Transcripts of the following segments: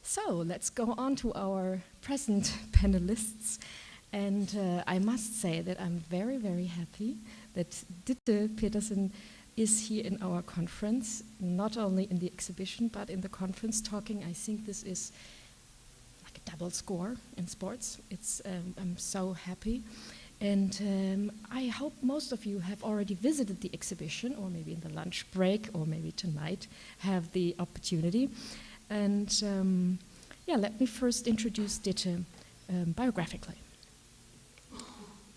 So let's go on to our present panelists. And I must say that I'm very, very happy that Ditte Pedersen is here in our conference, not only in the exhibition, but in the conference talking. I think this is like a double score in sports. I'm so happy. And I hope most of you have already visited the exhibition, or maybe in the lunch break, or maybe tonight have the opportunity. And let me first introduce Ditte biographically.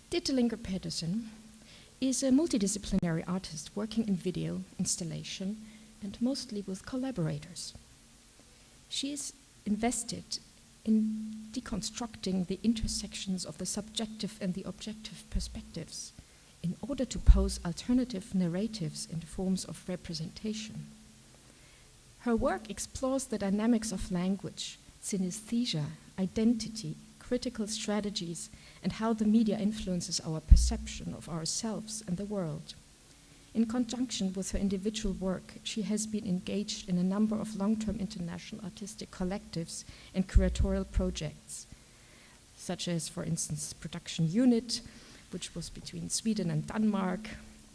Ditte Lyngkær Pedersen is a multidisciplinary artist working in video, installation, and mostly with collaborators. She is invested in deconstructing the intersections of the subjective and the objective perspectives in order to pose alternative narratives and forms of representation. Her work explores the dynamics of language, synesthesia, identity, critical strategies, and how the media influences our perception of ourselves and the world. In conjunction with her individual work, she has been engaged in a number of long-term international artistic collectives and curatorial projects, such as, for instance, Production Unit, which was between Sweden and Denmark,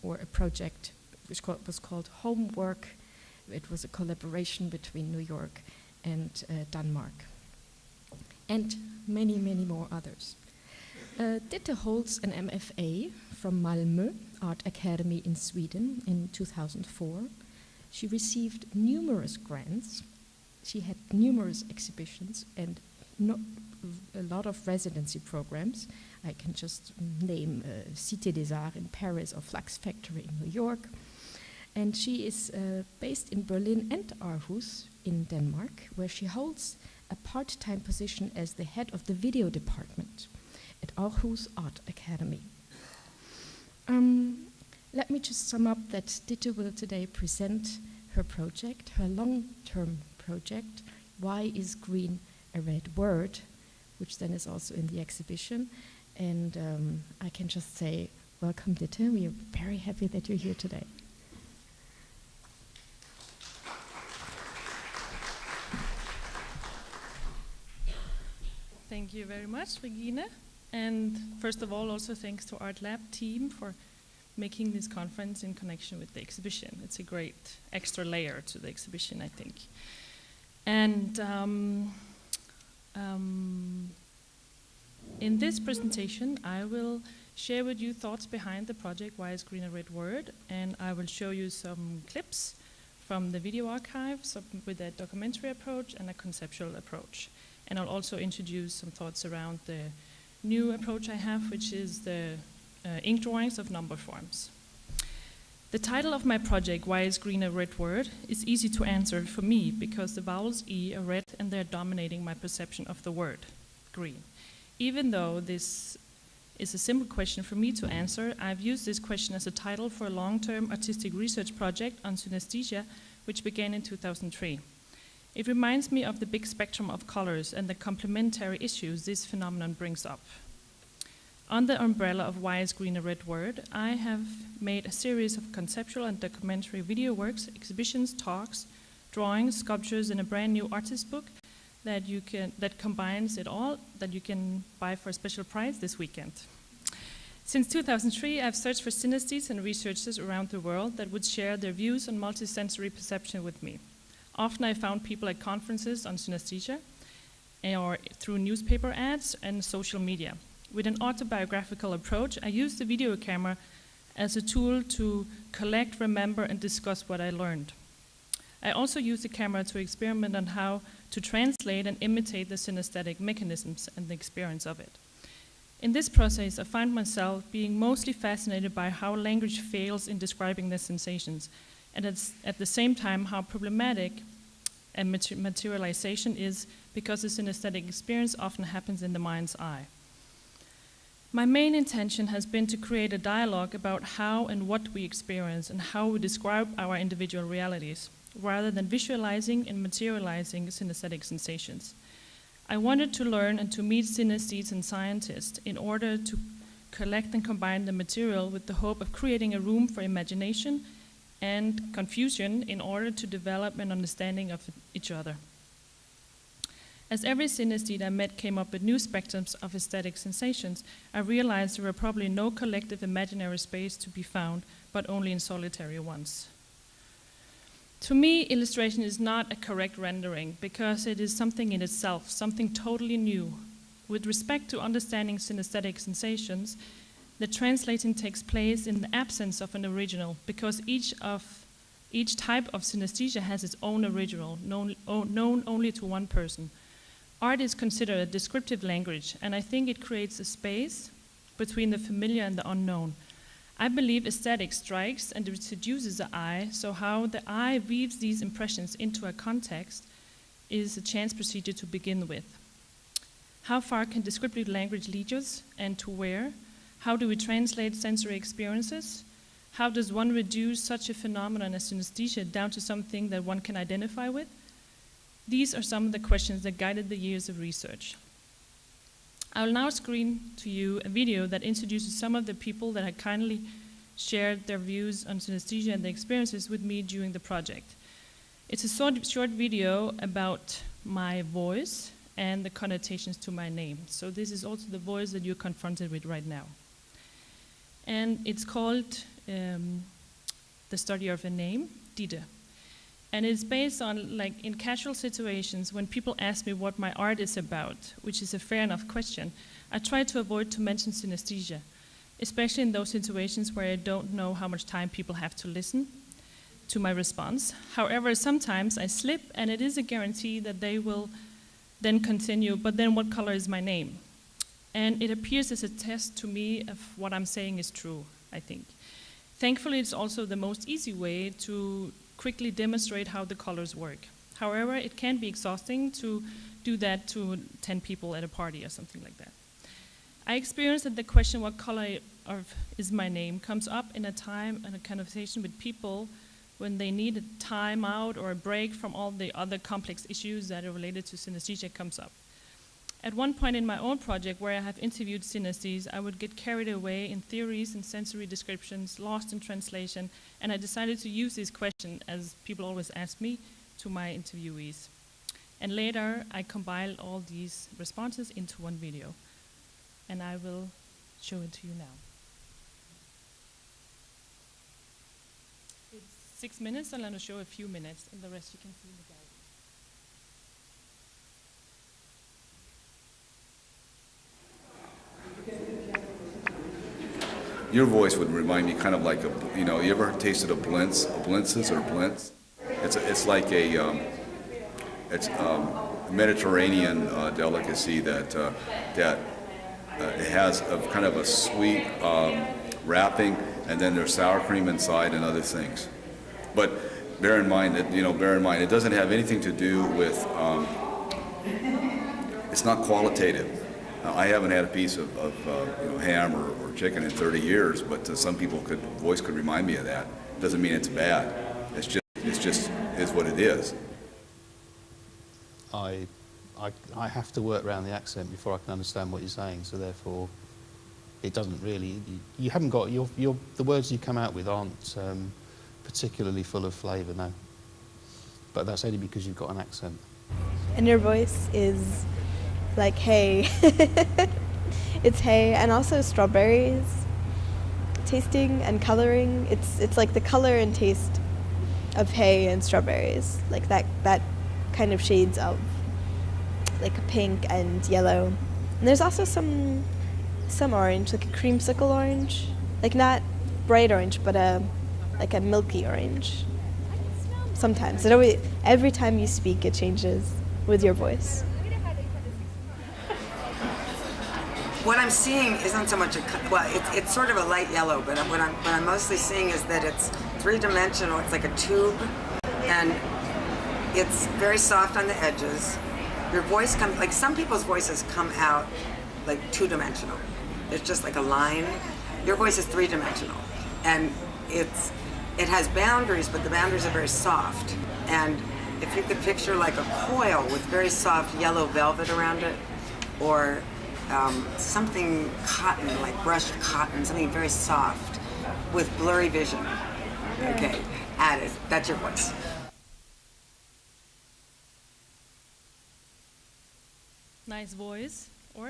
or a project which was called Homework. It was a collaboration between New York and Denmark, and many, many more others. Ditte holds an MFA from Malmö Art Academy in Sweden in 2004. She received numerous grants. She had numerous exhibitions and a lot of residency programs. I can just name Cité des Arts in Paris or Flux Factory in New York. And she is based in Berlin and Århus in Denmark, where she holds a part-time position as the head of the video department at Århus Art Academy. Let me just sum up that Ditte will today present her project, her long-term project, Why is Green a Red Word, which then is also in the exhibition. And I can just say, welcome Ditte, we are very happy that you're here today. Thank you very much, Regine. And first of all, also thanks to Art Lab team for making this conference in connection with the exhibition. It's a great extra layer to the exhibition, I think. And in this presentation, I will share with you thoughts behind the project Why is Green a Red Word? And I will show you some clips from the video archive with a documentary approach and a conceptual approach. And I'll also introduce some thoughts around the new approach I have, which is the ink drawings of number forms. The title of my project, Why is Green a Red Word, is easy to answer for me because the vowels E are red and they're dominating my perception of the word, green. Even though this is a simple question for me to answer, I've used this question as a title for a long-term artistic research project on synesthesia, which began in 2003. It reminds me of the big spectrum of colors and the complementary issues this phenomenon brings up. On the umbrella of Why is Green a Red Word, I have made a series of conceptual and documentary video works, exhibitions, talks, drawings, sculptures, and a brand new artist book that combines it all, that you can buy for a special price this weekend. Since 2003, I've searched for synesthetes and researchers around the world that would share their views on multisensory perception with me. Often I found people at conferences on synesthesia or through newspaper ads and social media. With an autobiographical approach, I used the video camera as a tool to collect, remember, and discuss what I learned. I also used the camera to experiment on how to translate and imitate the synesthetic mechanisms and the experience of it. In this process, I find myself being mostly fascinated by how language fails in describing the sensations, and at the same time how problematic and materialization is because the synesthetic experience often happens in the mind's eye. My main intention has been to create a dialogue about how and what we experience and how we describe our individual realities, rather than visualizing and materializing synesthetic sensations. I wanted to learn and to meet synesthetes and scientists in order to collect and combine the material with the hope of creating a room for imagination and confusion in order to develop an understanding of each other. As every synesthete I met came up with new spectrums of aesthetic sensations, I realized there were probably no collective imaginary space to be found, but only in solitary ones. To me, illustration is not a correct rendering because it is something in itself, something totally new. With respect to understanding synesthetic sensations, the translating takes place in the absence of an original because each type of synesthesia has its own original, known only to one person. Art is considered a descriptive language, and I think it creates a space between the familiar and the unknown. I believe aesthetic strikes and seduces the eye, so how the eye weaves these impressions into a context is a chance procedure to begin with. How far can descriptive language lead us, and to where? How do we translate sensory experiences? How does one reduce such a phenomenon as synesthesia down to something that one can identify with? These are some of the questions that guided the years of research. I will now screen to you a video that introduces some of the people that had kindly shared their views on synesthesia and their experiences with me during the project. It's a short video about my voice and the connotations to my name. So this is also the voice that you're confronted with right now. And it's called The Study of a Name, Ditte. And it's based on, like, in casual situations, when people ask me what my art is about, which is a fair enough question, I try to avoid to mention synesthesia, especially in those situations where I don't know how much time people have to listen to my response. However, sometimes I slip, and it is a guarantee that they will then continue, but then what color is my name? And it appears as a test to me of what I'm saying is true, I think. Thankfully, it's also the most easy way to quickly demonstrate how the colors work. However, it can be exhausting to do that to 10 people at a party or something like that. I experienced that the question, what color is my name, comes up in a time and a conversation with people when they need a time out or a break from all the other complex issues that are related to synesthesia comes up. At one point in my own project where I have interviewed synesthetes, I would get carried away in theories and sensory descriptions, lost in translation, and I decided to use this question, as people always ask me, to my interviewees. And later, I compiled all these responses into one video, and I will show it to you now. It's 6 minutes, and I'm going to show a few minutes, and the rest you can see in the gallery. Your voice would remind me kind of like a, you ever tasted a blintzes or blintz? It's like a Mediterranean delicacy that it has a kind of a sweet wrapping, and then there's sour cream inside and other things. But bear in mind that it doesn't have anything to do with. It's not qualitative. I haven't had a piece of ham or chicken in 30 years, but some people voice could remind me of that. Doesn't mean it's bad. It's just is what it is. I have to work around the accent before I can understand what you're saying. So therefore, it doesn't really. You haven't got the words you come out with aren't particularly full of flavour, no. But that's only because you've got an accent. And your voice is like hay. It's hay, and also strawberries, tasting and coloring. It's like the color and taste of hay and strawberries, like that kind of shades of like a pink and yellow. And there's also some orange, like a creamsicle orange, like not bright orange, but like a milky orange. Sometimes every time you speak, it changes with your voice. What I'm seeing isn't so much it's sort of a light yellow, but what I'm mostly seeing is that it's three-dimensional. It's like a tube, and it's very soft on the edges. Your voice comes, like some people's voices come out like two-dimensional. It's just like a line. Your voice is three-dimensional, and it has boundaries, but the boundaries are very soft. And if you could picture like a coil with very soft yellow velvet around it, or something cotton, like brushed cotton, something very soft with blurry vision. Okay, added. That's your voice. nice voice, or?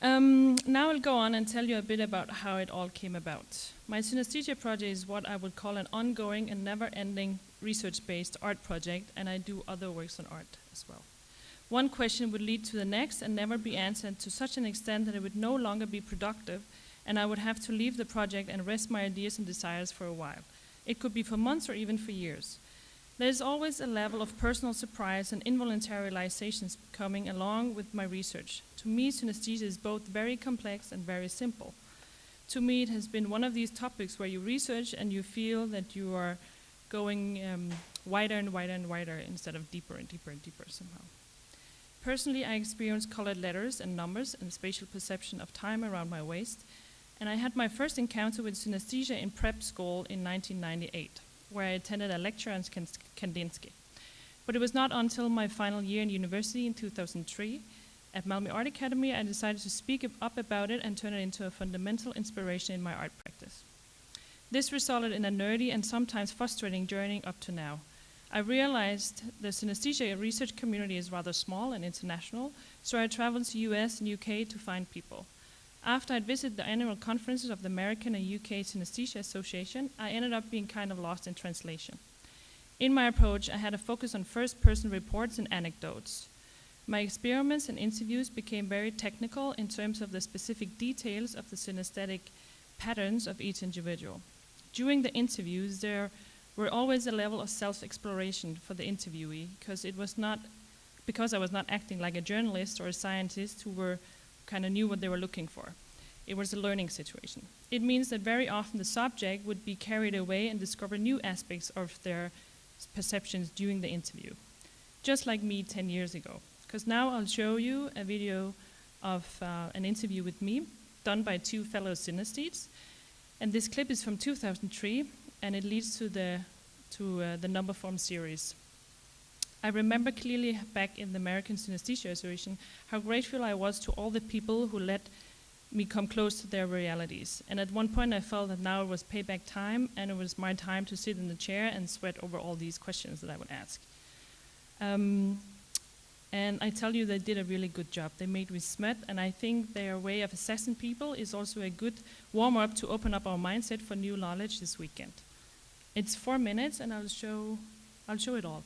Now I'll go on and tell you a bit about how it all came about. My synesthesia project is what I would call an ongoing and never-ending research-based art project, and I do other works on art as well. One question would lead to the next and never be answered to such an extent that it would no longer be productive, and I would have to leave the project and rest my ideas and desires for a while. It could be for months or even for years. There is always a level of personal surprise and involuntary realizations coming along with my research. To me, synesthesia is both very complex and very simple. To me, it has been one of these topics where you research and you feel that you are going wider and wider and wider instead of deeper and deeper and deeper somehow. Personally, I experienced colored letters and numbers and spatial perception of time around my waist, and I had my first encounter with synesthesia in prep school in 1998, where I attended a lecture on Kandinsky. But it was not until my final year in university in 2003 at Malmö Art Academy I decided to speak up about it and turn it into a fundamental inspiration in my art practice. This resulted in a nerdy and sometimes frustrating journey up to now. I realized the synesthesia research community is rather small and international, so I traveled to US and UK to find people. After I'd visited the annual conferences of the American and UK Synesthesia Association, I ended up being kind of lost in translation. In my approach, I had a focus on first-person reports and anecdotes. My experiments and interviews became very technical in terms of the specific details of the synesthetic patterns of each individual. During the interviews, there were always a level of self-exploration for the interviewee, because I was not acting like a journalist or a scientist who kind of knew what they were looking for. It was a learning situation. It means that very often the subject would be carried away and discover new aspects of their perceptions during the interview, just like me 10 years ago. Because now I'll show you a video of an interview with me done by two fellow synesthetes, and this clip is from 2003, and it leads to the number form series. I remember clearly back in the American Synesthesia Association how grateful I was to all the people who let me come close to their realities. And at one point I felt that now it was payback time and it was my time to sit in the chair and sweat over all these questions that I would ask. And I tell you, they did a really good job. They made me sweat, and I think their way of assessing people is also a good warm-up to open up our mindset for new knowledge this weekend. It's 4 minutes, and I'll show it all.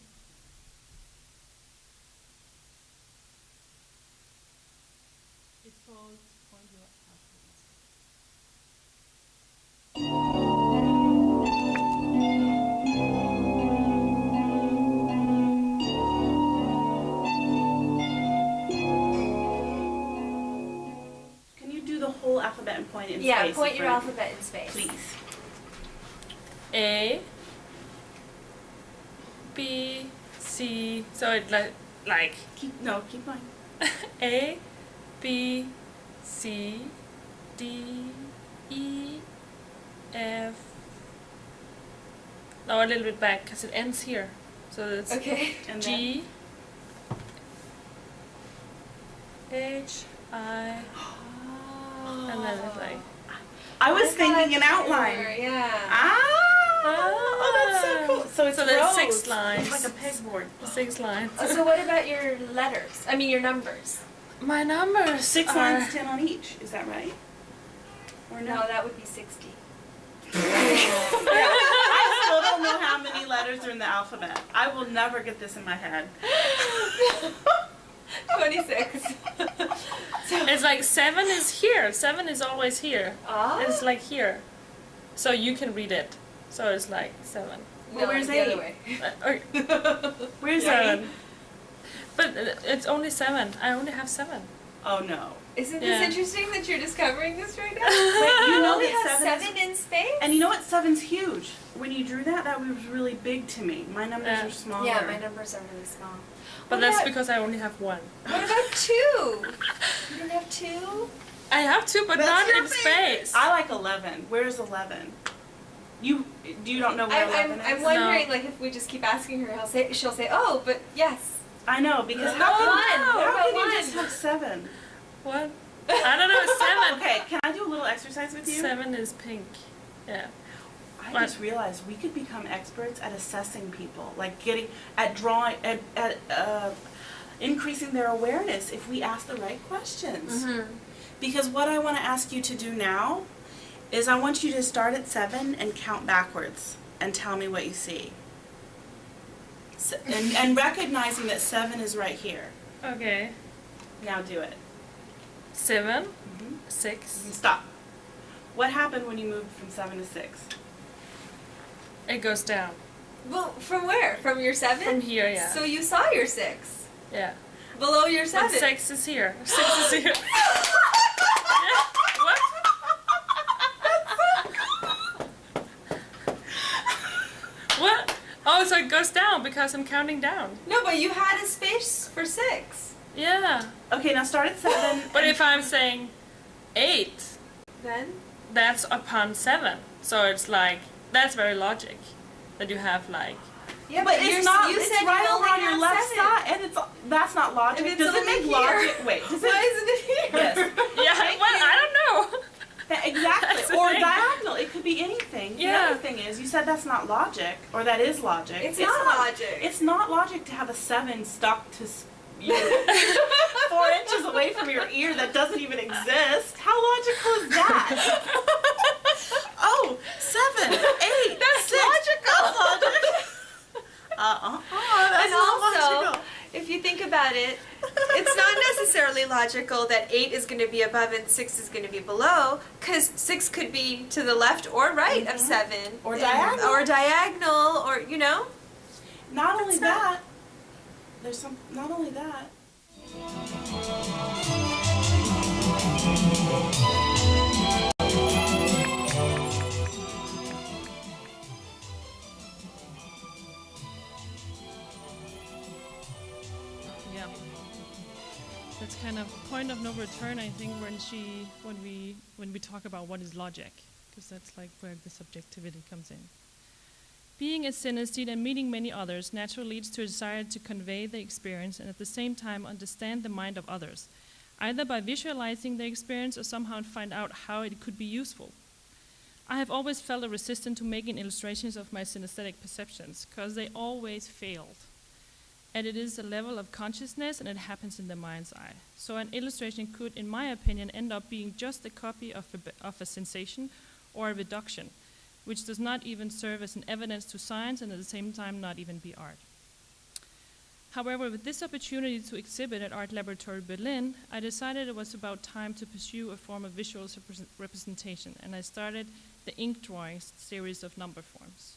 It's called Point Your Can you do the whole alphabet and point in space? Yeah, point your alphabet in space. Please. A, B, C, so it like Keep going. A, B, C, D, E, F. No, a little bit back because it ends here. So it's Okay. And G, H, I, and then it's like. I was thinking an outline. Yeah. Oh, that's so cool. So it's there's rows. 6 lines. It's like a pegboard. 6 lines. So what about your letters? I mean your numbers. My numbers. 6 are lines, 10 on each. Is that right? Or no? No, that would be 60. I still don't know how many letters are in the alphabet. I will never get this in my head. 26. It's like 7 is here. 7 is always here. Ah. It's like here. So you can read it. So it's like 7. Well, where's the 8? other way. Where's 7. 8? But it's only 7. I only have 7. Oh no. Isn't Yeah. this interesting that you're discovering this right now? Wait, you know only that have 7 7 in space? And you know what? 7's huge. When you drew that, that was really big to me. My numbers Yeah. are smaller. Yeah, my numbers are really small. But What that's about- because I only have 1. What about 2? You don't have 2? I have 2, but That's not your in favorite. space. I like 11. Where's 11? You don't know where 11 I'm is? wondering, No. like, if we just keep asking her, she'll say, oh, but yes. I know, because No, how can, one. What how about can you one? just have 7? What? I don't know. 7. Okay, can I do a little exercise with you? 7 is pink. Yeah. I What? just realized we could become experts at assessing people, like getting at drawing at increasing their awareness if we ask the right questions. Because what I want to ask you to do now is I want you to start at 7 and count backwards and tell me what you see. And recognizing that 7 is right here. Okay. Now do it. 7, 6. Stop. What happened when you moved from 7 to 6? It goes down. Well, from where? From your 7? From here, yeah. So you saw your 6. Yeah. Below your 7. But 6 is here. 6 is here. What? What? Oh, so it goes down because I'm counting down. No, but you had a space for 6. Yeah. Okay, now start at 7. But if I'm saying 8, Then? that's upon 7. So it's like, that's very logic. That you have like, Yeah, But it's not. You It's said right you over only on your have left 7. side, and that's not logic. If it's Does it only make here. logic? Wait, does Why it? isn't it here? Yes. yeah, well, I don't know. Exactly. That's the Or thing. diagonal. It could be anything. Yeah. The other thing is, you said that's not logic, or that is logic. It's not logic. It's not logic to have a 7 stuck to you 4 inches away from your ear that doesn't even exist. How logical is that? Oh, 7, 8, That's 6. logical. That's logic. That's And not also, logical. if you think about it, it's not necessarily logical that 8 is going to be above and 6 is going to be below, because 6 could be to the left or right of 7. Or diagonal. Or diagonal, or, you know? Not only It's not- that, not only that. Yeah. That's kind of a point of no return, I think, when we talk about what is logic, because that's like where the subjectivity comes in. Being a synesthete and meeting many others naturally leads to a desire to convey the experience and at the same time understand the mind of others, either by visualizing the experience or somehow find out how it could be useful. I have always felt a resistance to making illustrations of my synesthetic perceptions, because they always failed. And it is a level of consciousness and it happens in the mind's eye. So an illustration could, in my opinion, end up being just a copy of a sensation or a reduction, which does not even serve as an evidence to science and at the same time not even be art. However, with this opportunity to exhibit at Art Laboratory Berlin, I decided it was about time to pursue a form of visual representation, and I started the ink drawings series of number forms.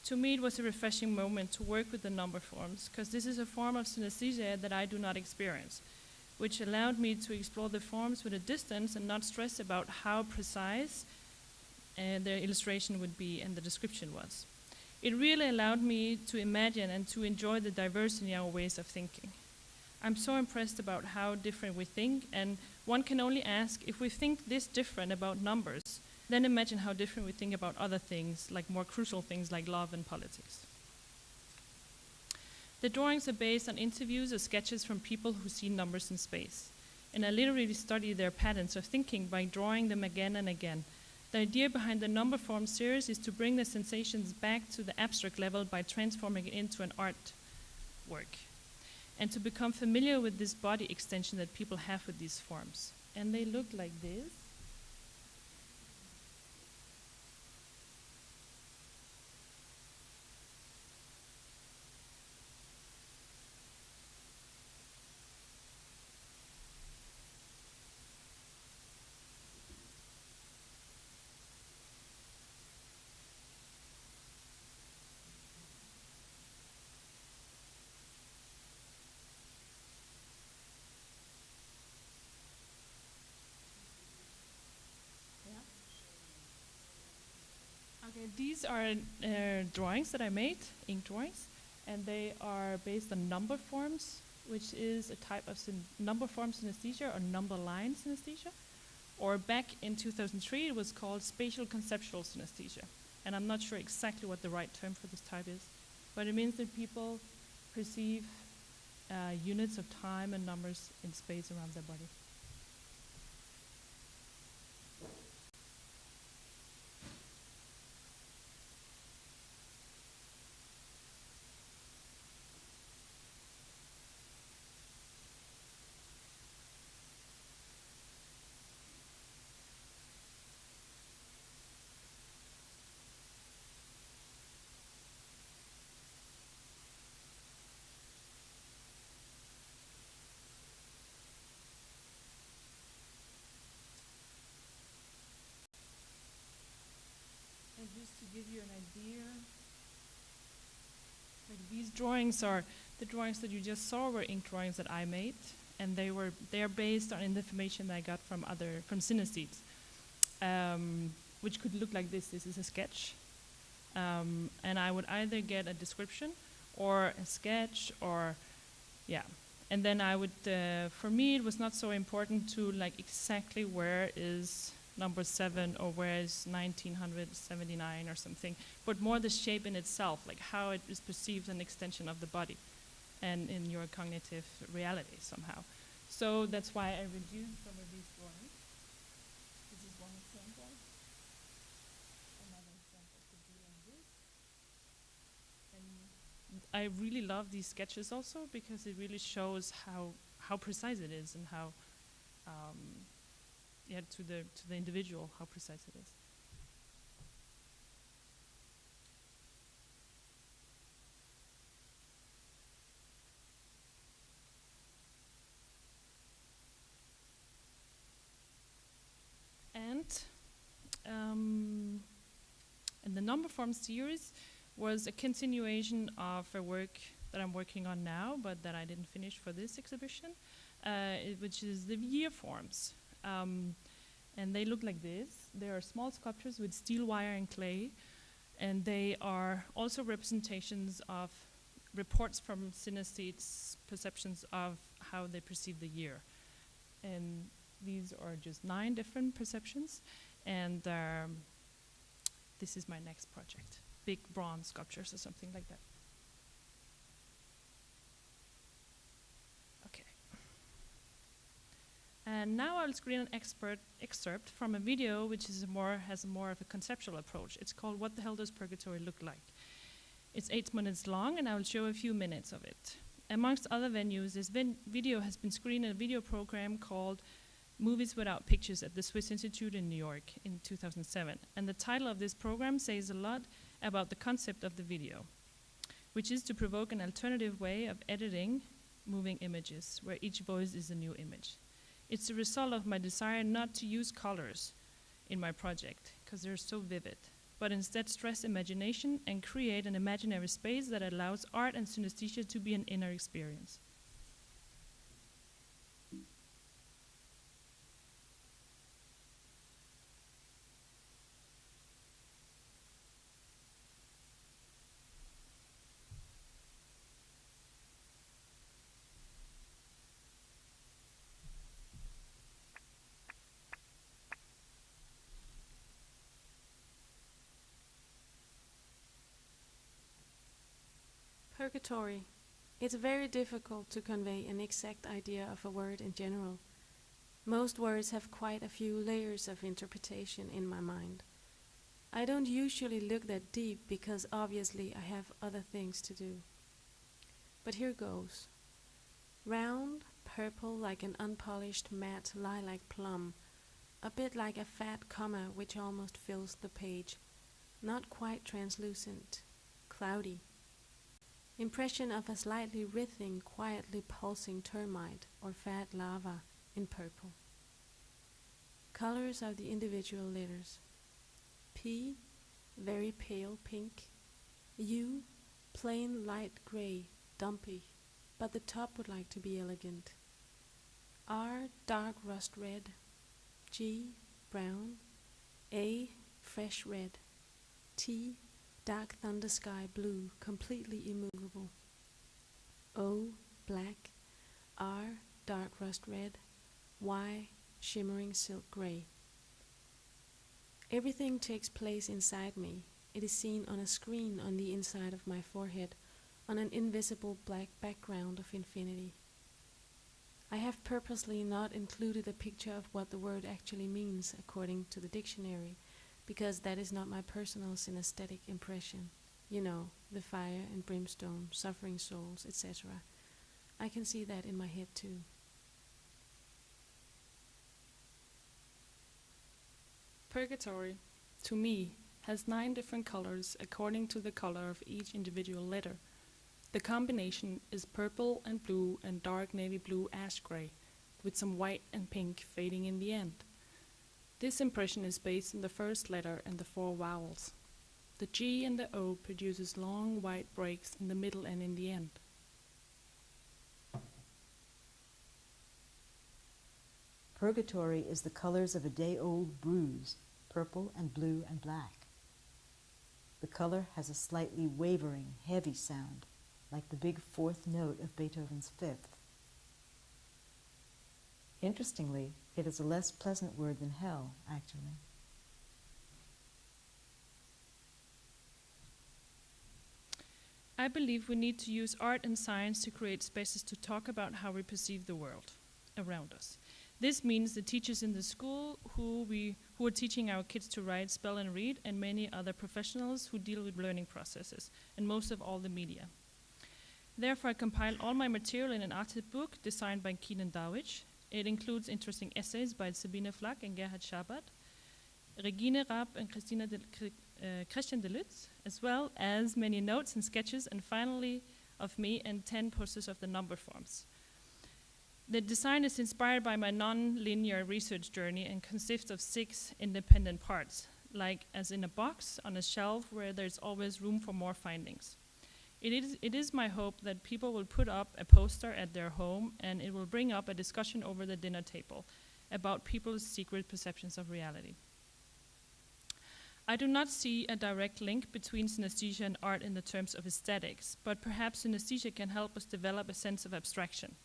To me, it was a refreshing moment to work with the number forms, because this is a form of synesthesia that I do not experience, which allowed me to explore the forms with a distance and not stress about how precise the illustration would be and the description was. It really allowed me to imagine and to enjoy the diversity in our ways of thinking. I'm so impressed about how different we think, and one can only ask, if we think this different about numbers, then imagine how different we think about other things, like more crucial things like love and politics. The drawings are based on interviews or sketches from people who see numbers in space, and I literally study their patterns of thinking by drawing them again and again. The idea behind the number form series is to bring the sensations back to the abstract level by transforming it into an art work, and to become familiar with this body extension that people have with these forms. And they look like this. Okay, these are drawings that I made, ink drawings, and they are based on number forms, which is a type of number form synesthesia or number line synesthesia. Or back in 2003, it was called spatial conceptual synesthesia. And I'm not sure exactly what the right term for this type is, but it means that people perceive units of time and numbers in space around their body. here. Like these drawings are the drawings that you just saw were ink drawings that I made, and they are based on information that I got from synesthetes, which could look like this. This is a sketch, and I would either get a description or a sketch, or and then I would. For me, it was not so important to like exactly where is number 7 or where is 1979 or something, but more the shape in itself, like how it is perceived an extension of the body and in your cognitive reality somehow. So that's why I reduced some of these drawings. This is one example. Another example could be like this. And I really love these sketches also because it really shows how precise it is and how to the individual, how precise it is. And the number form series was a continuation of a work that I'm working on now, but that I didn't finish for this exhibition, which is the year forms. And they look like this. They are small sculptures with steel wire and clay, and they are also representations of reports from synesthetes' perceptions of how they perceive the year. And these are just 9 different perceptions, and this is my next project, big bronze sculptures or something like that. Okay. And now I'll screen an excerpt from a video which is has more of a conceptual approach. It's called What the Hell Does Purgatory Look Like? It's 8 minutes long, and I will show a few minutes of it. Amongst other venues, this video has been screened in a video program called Movies Without Pictures at the Swiss Institute in New York in 2007. And the title of this program says a lot about the concept of the video, which is to provoke an alternative way of editing moving images, where each voice is a new image. It's a result of my desire not to use colors in my project, because they're so vivid, but instead stress imagination and create an imaginary space that allows art and synesthesia to be an inner experience. Purgatory. It's very difficult to convey an exact idea of a word in general. Most words have quite a few layers of interpretation in my mind. I don't usually look that deep because obviously I have other things to do. But here goes. Round, purple like an unpolished matte lilac plum, a bit like a fat comma which almost fills the page, not quite translucent, cloudy. Impression of a slightly writhing, quietly pulsing termite or fat lava in purple. Colors of the individual letters. P, very pale pink. U, plain light gray, dumpy, but the top would like to be elegant. R, dark rust red. G, brown. A, fresh red. T, dark thunder sky blue, completely immovable. O, black. R, dark rust red. Y, shimmering silk gray. Everything takes place inside me. It is seen on a screen on the inside of my forehead, on an invisible black background of infinity. I have purposely not included a picture of what the word actually means according to the dictionary, because that is not my personal synesthetic impression. You know, the fire and brimstone, suffering souls, etc. I can see that in my head too. Purgatory, to me, has 9 different colors according to the color of each individual letter. The combination is purple and blue and dark navy blue ash gray, with some white and pink fading in the end. This impression is based on the first letter and the 4 vowels. The G and the O produces long white breaks in the middle and in the end. Purgatory is the colors of a day-old bruise, purple and blue and black. The color has a slightly wavering, heavy sound, like the big fourth note of Beethoven's Fifth. Interestingly, it is a less pleasant word than hell, actually. I believe we need to use art and science to create spaces to talk about how we perceive the world around us. This means the teachers in the school who are teaching our kids to write, spell and read, and many other professionals who deal with learning processes, and most of all the media. Therefore, I compiled all my material in an artist book designed by Keenan Dawich. It includes interesting essays by Sabine Flack and Gerhard Schabat, Regine Raab and Christian de Lutz, as well as many notes and sketches, and finally of me and 10 posters of the number forms. The design is inspired by my non-linear research journey and consists of 6 independent parts, like as in a box on a shelf where there's always room for more findings. It is my hope that people will put up a poster at their home and it will bring up a discussion over the dinner table about people's secret perceptions of reality. I do not see a direct link between synesthesia and art in the terms of aesthetics, but perhaps synesthesia can help us develop a sense of abstraction,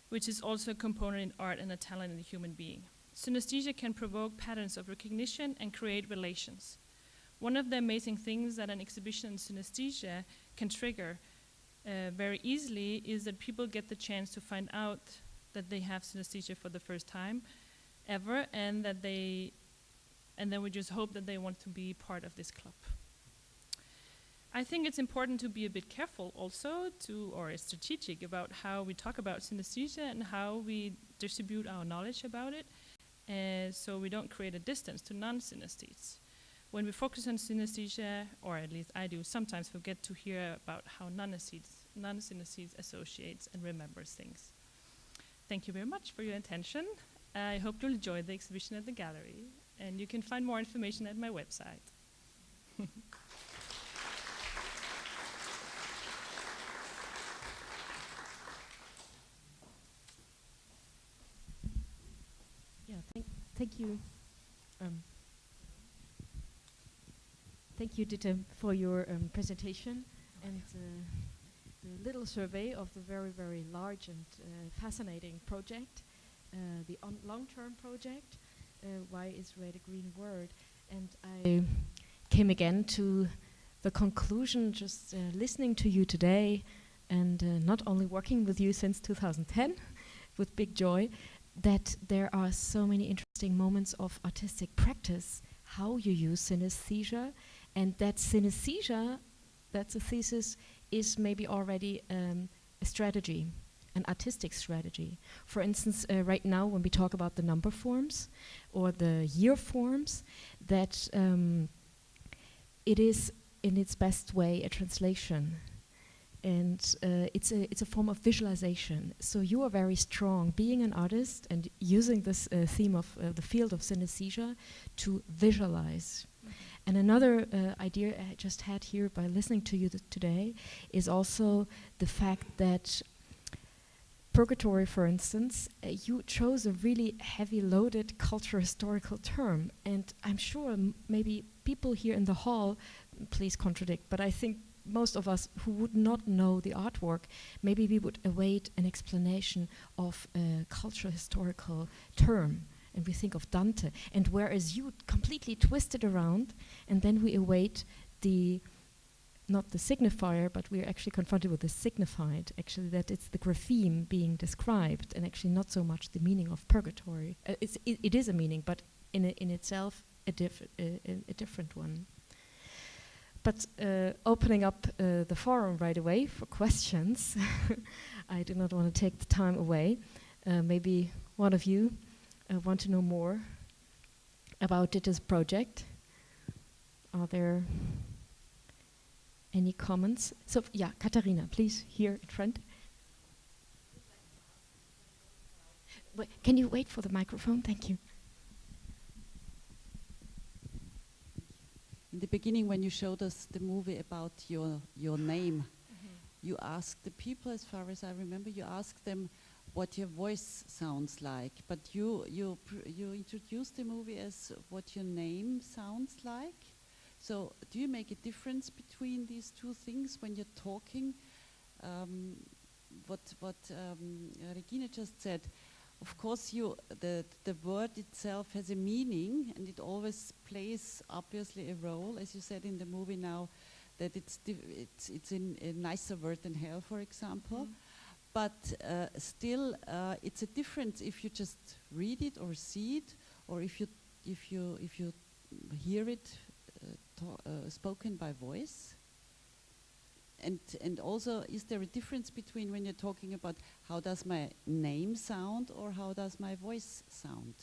which is also a component in art and a talent in the human being. Synesthesia can provoke patterns of recognition and create relations. One of the amazing things that an exhibition in synesthesia can trigger very easily is that people get the chance to find out that they have synesthesia for the first time ever, and then we just hope that they want to be part of this club. I think it's important to be a bit careful also or strategic about how we talk about synesthesia and how we distribute our knowledge about it, so we don't create a distance to non-synesthetes. When we focus on synesthesia, or at least I do, sometimes forget to hear about how non-synesthetes associates and remembers things. Thank you very much for your attention. I hope you'll enjoy the exhibition at the gallery, and you can find more information at my website. Yeah, thank you. Thank you, Ditte, for your presentation and the little survey of the very, very large and fascinating project, the long-term project, Why is Red a Green Word? And I came again to the conclusion, just listening to you today, and not only working with you since 2010 with big joy, that there are so many interesting moments of artistic practice, how you use synesthesia, and that synesthesia, that's a thesis, is maybe already a strategy, an artistic strategy. For instance, right now when we talk about the number forms or the year forms, that it is in its best way a translation. And it's a form of visualization. So you are very strong, being an artist and using this theme of the field of synesthesia to visualize. And another idea I just had here by listening to you today is also the fact that purgatory, for instance, you chose a really heavy-loaded culture-historical term. And I'm sure maybe people here in the hall, please contradict, but I think most of us who would not know the artwork, maybe we would await an explanation of a cultural historical term. And we think of Dante. And whereas you completely twist it around, and then we await not the signifier, but we're actually confronted with the signified, actually, that it's the grapheme being described, and actually not so much the meaning of purgatory. It is a meaning, but in itself a different one. But opening up the forum right away for questions, I do not want to take the time away. Maybe one of you want to know more about Ditte's project. Are there any comments? So, yeah, Katharina, please, here in front. Can you wait for the microphone? Thank you. In the beginning, when you showed us the movie about your name, you asked the people, as far as I remember, you asked them what your voice sounds like. But you introduced the movie as what your name sounds like. So do you make a difference between these two things when you're talking? What Regina just said, of course, the word itself has a meaning, and it always plays obviously a role, as you said in the movie now, that it's a nicer word than hell, for example. But still, it's a difference if you just read it or see it, or if you hear it spoken by voice. And also, is there a difference between when you're talking about how does my name sound or how does my voice sound?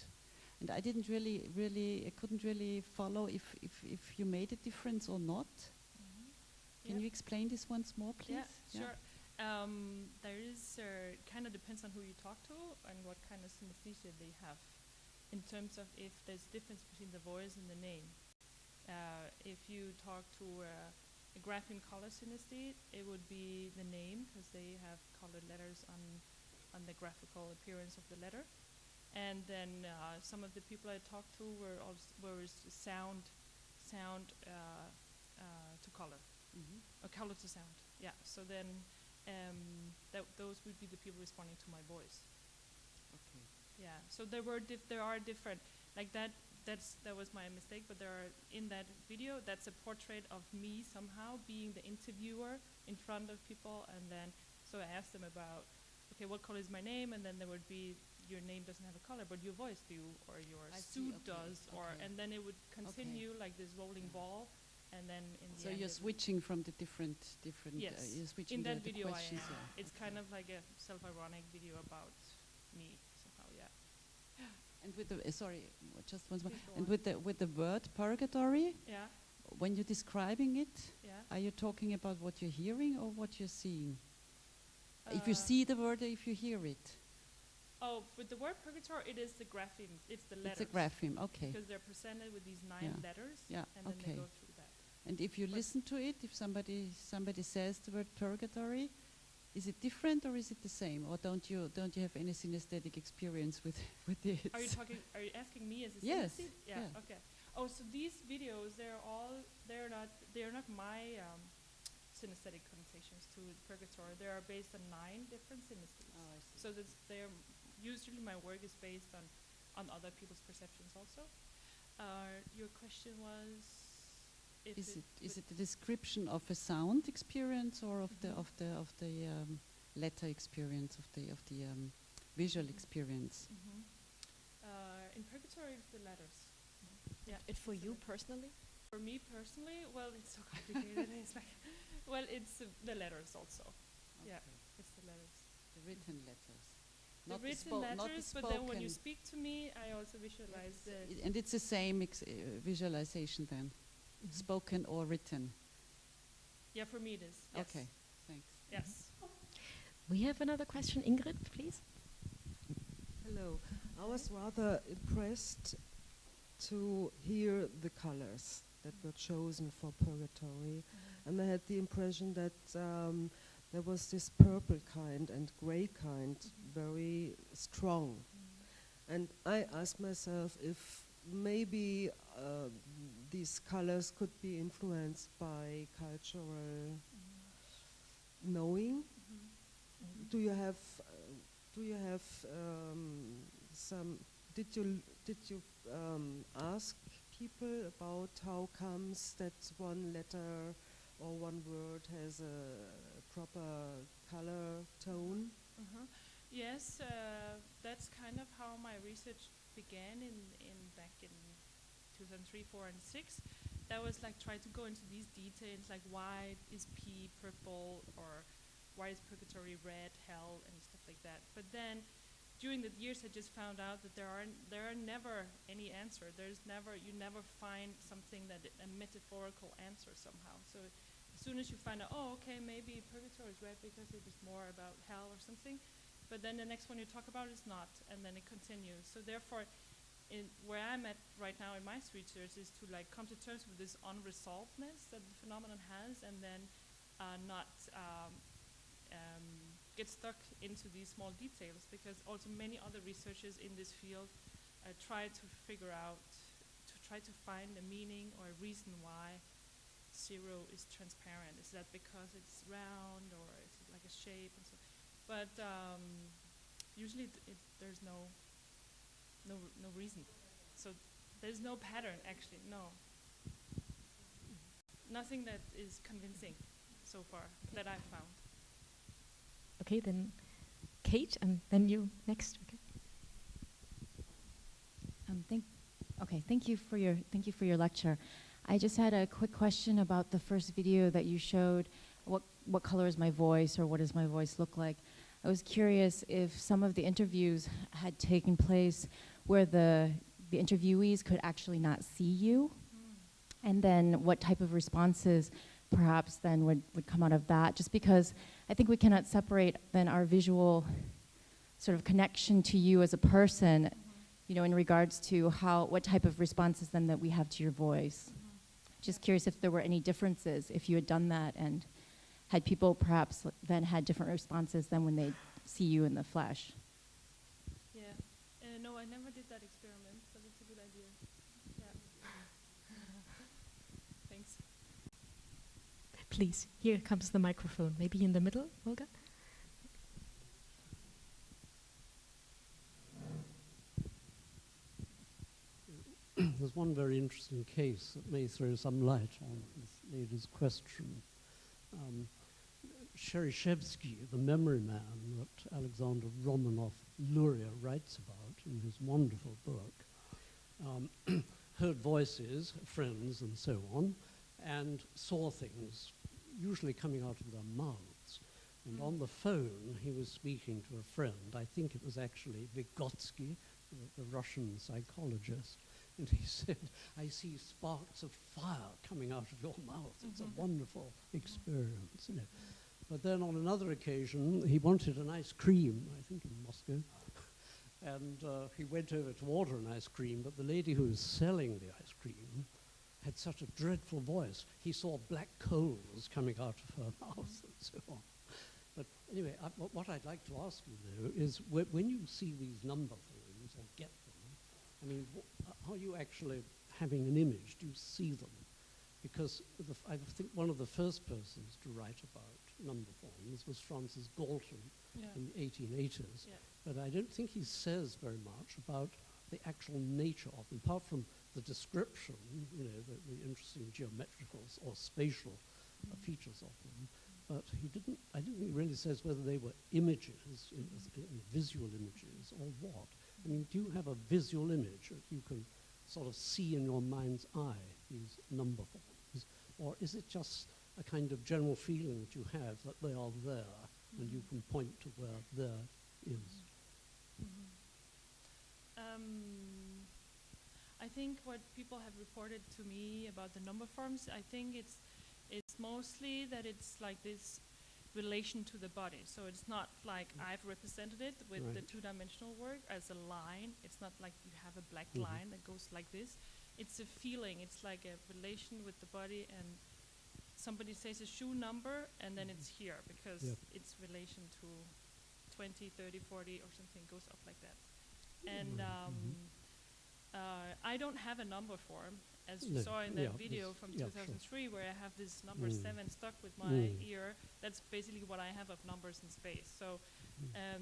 And I couldn't really follow if you made a difference or not. Can you explain this once more, please? Yeah, sure. There is kind of depends on who you talk to and what kind of synesthesia they have, in terms of if there's a difference between the voice and the name. If you talk to a grapheme color synesthete, it would be the name, because they have colored letters on the graphical appearance of the letter. And then some of the people I talked to were sound to color, or color to sound. Yeah. So then those would be the people responding to my voice. Okay. Yeah. So there are different, like that. That was my mistake, but there are, in that video, that's a portrait of me somehow being the interviewer in front of people, and then so I asked them about, okay, what color is my name, and then there would be, your name doesn't have a color, but your voice do, or your suit does, or and then it would continue like this rolling ball, and then in the so end you're switching from the different. Yes. You're switching in that the video, questions. It's kind of like a self-ironic video about me somehow. Yeah. And with the just once more. And with the word purgatory, when you're describing it, are you talking about what you're hearing or what you're seeing? If you see the word, or if you hear it? Oh, with the word purgatory, it is the grapheme. It's the letters. It's a grapheme, okay. Because they're presented with these 9 letters, and then they go through that. And if you listen to it, if somebody says the word purgatory, is it different or is it the same, or don't you have any synesthetic experience with this? Are you asking me as a Yes. synesthete? Yeah. Okay. Oh, so these videos, they're not my synesthetic connotations to purgatory. They are based on 9 different synesthetes. Oh, I see. So they're usually my work is based on other people's perceptions also. Your question was. Is it a description of a sound experience or of the letter experience, of the visual experience? In purgatory, it's the letters. Yeah. And for you personally? For me personally, well, it's so complicated. It's like, well, it's the letters also. Okay. Yeah, it's the letters. The written letters. The written letters, but then when you speak to me, I also visualize and it's the same visualization then. Spoken or written? Yeah, for me it is. Yes. Okay, thanks. Yes. We have another question. Ingrid, please. Hello. I was rather impressed to hear the colors that were chosen for purgatory. And I had the impression that there was this purple kind and gray kind very strong. And I asked myself if maybe these colors could be influenced by cultural knowing. Do you have some? Did you ask people about how comes that one letter or one word has a proper color tone? Yes, that's kind of how my research began back in 2003, 4, and 6. That was like trying to go into these details, like why is P purple, or why is purgatory red, hell, and stuff like that. But then, during the years, I just found out that there are never any answer. You never find something a metaphorical answer somehow. So as soon as you find out, oh, okay, maybe purgatory is red because it is more about hell or something, but then the next one you talk about is not, and then it continues. So therefore, where I'm at right now in my research is to like come to terms with this unresolvedness that the phenomenon has, and then not get stuck into these small details, because also many other researchers in this field try to figure out, try to find a meaning or a reason why 0 is transparent. Is that because it's round, or is it like a shape and so? But usually there's no reason. So there's no pattern actually. No. Nothing that is convincing so far that I've found. Okay, then Kate, and then you next. Okay. Thank you for your lecture. I just had a quick question about the first video that you showed. What color is my voice, or what does my voice look like? I was curious if some of the interviews had taken place where the interviewees could actually not see you, and then what type of responses perhaps then would come out of that, just because I think we cannot separate then our visual sort of connection to you as a person, you know, in regards to what type of responses then that we have to your voice. Just curious if there were any differences, if you had done that, and had people perhaps then had different responses than when they see you in the flesh. Yeah, no, I never did that experiment, but it's a good idea. Yeah. Thanks. Please, here comes the microphone. Maybe in the middle, Olga? There's one very interesting case that may throw some light on this lady's question. Cherysheevsky, the memory man that Alexander Romanov-Luria writes about in his wonderful book, heard voices, friends and so on, and saw things usually coming out of their mouths. And on the phone, he was speaking to a friend. I think it was actually Vygotsky, the Russian psychologist. And he said, I see sparks of fire coming out of your mouth. It's a wonderful experience, you know. But then on another occasion, he wanted an ice cream, I think in Moscow. And he went over to order an ice cream, but the lady who was selling the ice cream had such a dreadful voice. He saw black coals coming out of her mouth and so on. But anyway, what I'd like to ask you, though, is when you see these number forms or get them, I mean, are you actually having an image? Do you see them? Because I think one of the first persons to write about number forms was Francis Galton in the 1880s. Yeah. But I don't think he says very much about the actual nature of them, apart from the description, you know, the interesting geometrical or spatial features of them. But I don't think he really says whether they were images, visual images, or what. I mean, do you have a visual image that you can sort of see in your mind's eye, these number forms? Or is it just a kind of general feeling that you have that they are there and you can point to where there is? I think what people have reported to me about the number forms, I think it's mostly that it's like this relation to the body. So it's not like I've represented it with the two-dimensional work as a line. It's not like you have a black line that goes like this. It's a feeling. It's like a relation with the body, and somebody says a shoe number, and then it's here because it's relation to 20, 30, 40 or something, goes up like that. And I don't have a number form, as you saw in that video from 2003, where I have this number 7 stuck with my ear. That's basically what I have of numbers in space. So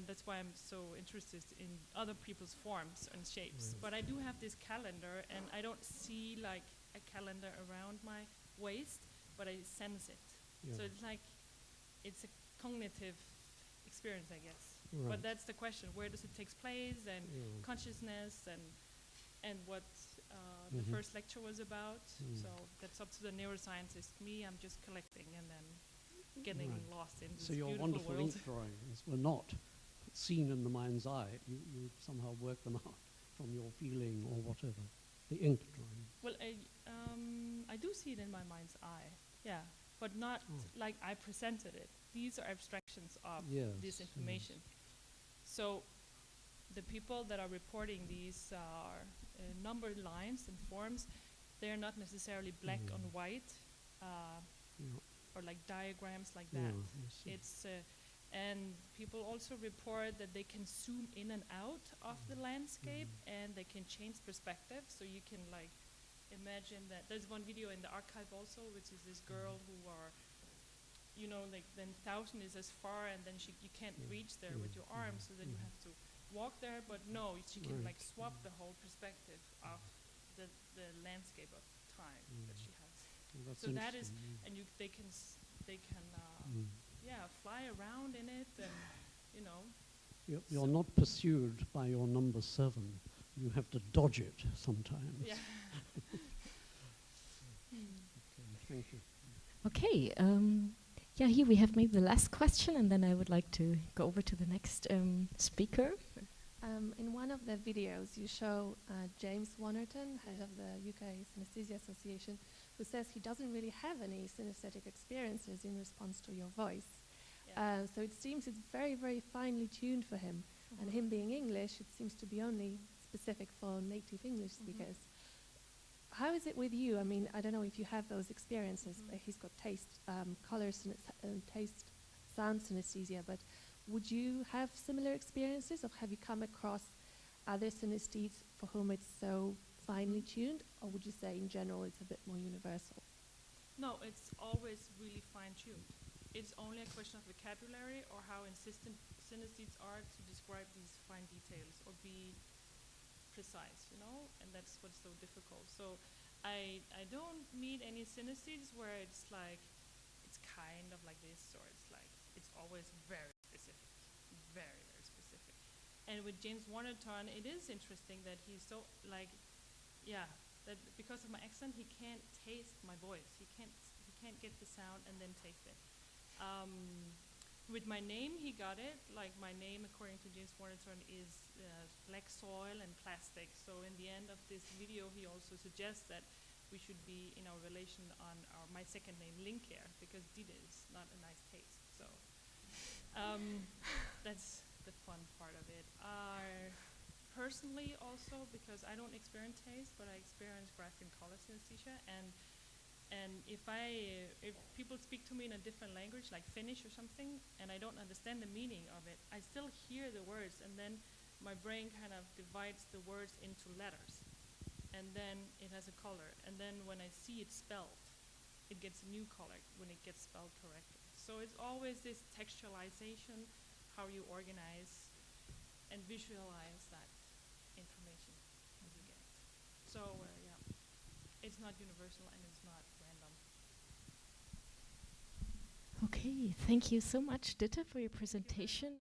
that's why I'm so interested in other people's forms and shapes. But I do have this calendar, and I don't see like a calendar around my waist, but I sense it. So it's like, it's a cognitive experience, I guess. But that's the question: where does it take place, and consciousness, and what the first lecture was about. So that's up to the neuroscientist. Me, I'm just collecting and then getting lost in this beautiful world. So your wonderful ink drawings were not seen in the mind's eye. You somehow work them out from your feeling or whatever. The ink drawing. Well, I do see it in my mind's eye, but not like I presented it. These are abstractions of this information. So the people that are reporting these are numbered lines and forms. They're not necessarily black on white, or like diagrams like that. It's and people also report that they can zoom in and out of the landscape, and they can change perspective. So you can like imagine that. There's one video in the archive also, which is this girl who are, you know, like then 1,000 is as far, and then you can't reach there with your arms, so then you have to walk there. But no, she can like swap the whole perspective of the landscape of time that she has. Well, so that is, and they can fly around in it, and you know. You're not pursued by your number 7. You have to dodge it sometimes. Yeah. Okay, thank you. Okay. Yeah, here we have maybe the last question, and then I would like to go over to the next speaker. In one of the videos, you show James Wannerton, head of the UK Synesthesia Association, who says he doesn't really have any synesthetic experiences in response to your voice. So it seems it's very, very finely tuned for him. And him being English, it seems to be only specific for native English speakers. How is it with you? I mean, I don't know if you have those experiences. He's got taste, color, taste, sound synesthesia, but would you have similar experiences, or have you come across other synesthetes for whom it's so finely tuned, or would you say in general it's a bit more universal? No, it's always really fine-tuned. It's only a question of vocabulary or how insistent synesthetes are to describe these fine details or be precise, you know, and that's what's so difficult. So I don't meet any synesthetes where it's like, it's kind of like this, or it's like, it's always very specific, very, very specific. And with James Wannerton, it is interesting that he's so like, that because of my accent, he can't taste my voice. He can't get the sound and then taste it. With my name, he got it. Like my name, according to James Wannerton, is black soil and plastic. So in the end of this video, he also suggests that we should be in our relation on my second name, Lyngkær, because Ditte is not a nice taste. So that's the fun part of it. Personally also, because I don't experience taste, but I experience graphic and color synesthesia, and if people speak to me in a different language, like Finnish or something, and I don't understand the meaning of it, I still hear the words, and then my brain kind of divides the words into letters, and then it has a color, and then when I see it spelled, it gets a new color when it gets spelled correctly. So it's always this textualization, how you organize and visualize that information as you get it. So it's not universal and it's not random. Okay, thank you so much, Ditte, for your presentation.